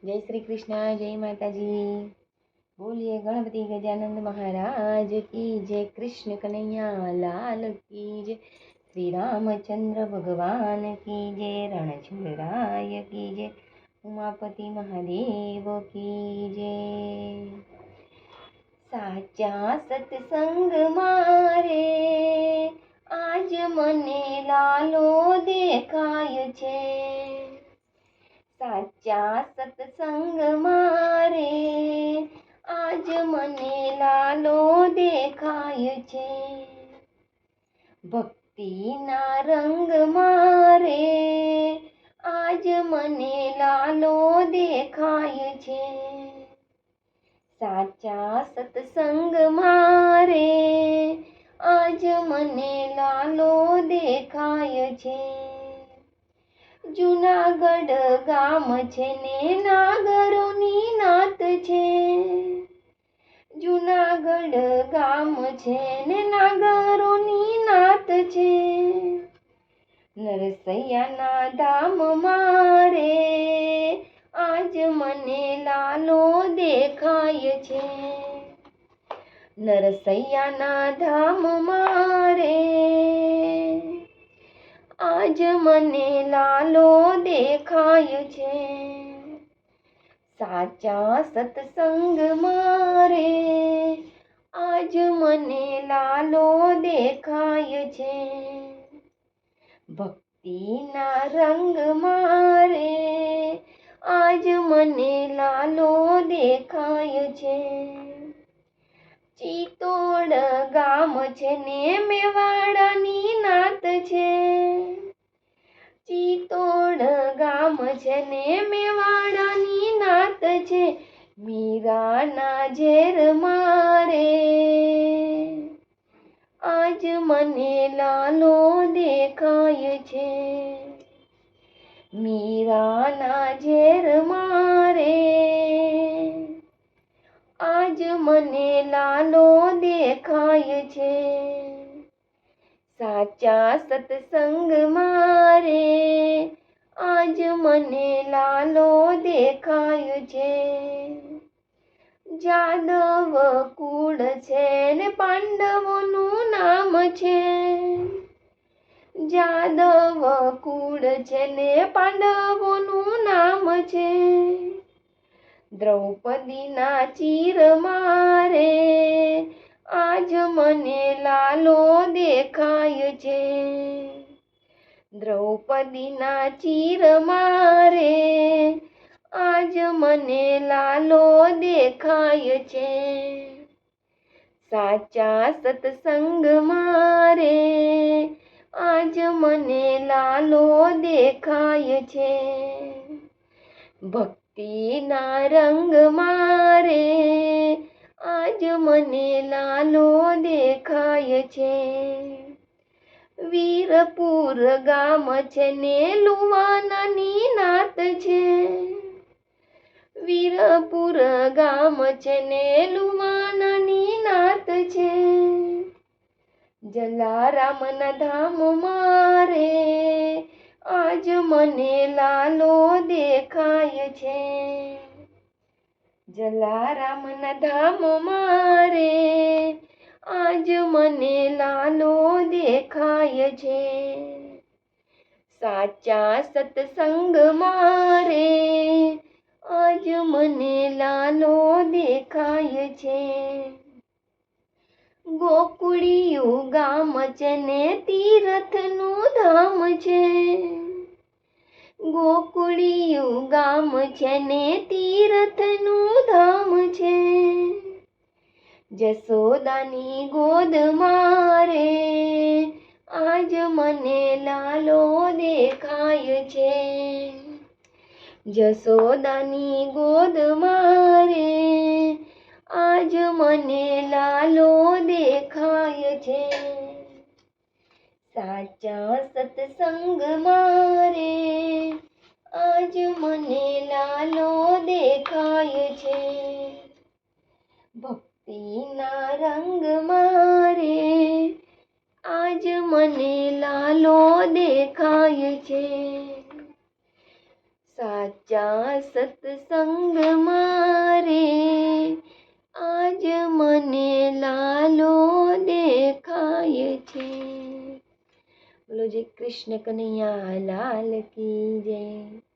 जय श्री कृष्ण, जय माता जी। बोलिए गणपति गजानंद महाराज की जय। कृष्ण कन्हैया लाल की जय। श्री रामचंद्र भगवान की जय। रणछोड़राय की जय। उमापति महादेव की जय। साचा सत्संग मारे आज मने लालो देखाय छे। साचा सत्संग मारे आज मने लालो देखाय छे। भक्तिना रंग मारे आज मने लालो देखाय छे। साचा सत्संग मारे आज मने लालो देखाय छे। जूनागढ़ गाम छे ने नागरोनी नात छे। जूनागढ़ गाम छे ने नागरोनी नात छे। नरसैयाना धाम मारे आज मने लालो देखाय छे। नरसैयाना धाम मारे आज मने लालो देखाय छे। साचा सत्संग मारे आज मने लालो देखाय छे। भक्तिना रंग मारे आज मने लालो देखाय छे। चित्तोड़ गाम छे ने मेवाड़ानी नात छे। चित्तोड़ गाम छे ने मेवाड़ानी नात छे। मीराना झेर मारे आज मने लालो देखाय छे। मीराना झेर मारे आज मने लालो देखाय छे। साचा सत्संग मारे आज मने लालो देखाय छे। जादव कूळ छे ने पांडवोनुं नाम छे। जादव कूळ छे ने पांडवोनुं नाम छे। द्रौपदीना चीर मारे आज मने लालो देखाय छे। द्रौपदीना चीर मारे आज मने लालो देखाय छे। साचा सत्संग मारे आज मने लालो देखाय छे। भक्तिना रंग मारे आज मने लालो देखाय छे। वीरपुर गाम छे ने लुवानानी नात छे। वीरपुर गाम छे ने लुवानानी नात छे। जलारामना धाम मारे आज मने लालो देखाय छे। जलारामना धाम मारे आज मने लालो देखाय छे। साचा सत्संग मारे आज मने लालो देखाय छे। गोकुळिયું गाम छे ने तीर्थનું धाम छे। गोकुळिયું गाम छे ने तीर्थનું धाम छे। जसोदानी गोद मारे आज मने लालो देखाय छे। जसोदानी गोद मारे आज मने लालो देखाय छे। साचा सत्संग मारे आज मने लालो देखाय छे। भक्तिना रंग मारे आज मने लालो देखाय छे। સાચા સત્સંગ મારે આજ મને લાલો દેખાય છે. બોલો જય કૃષ્ણ કનૈયા લાલ કી જય.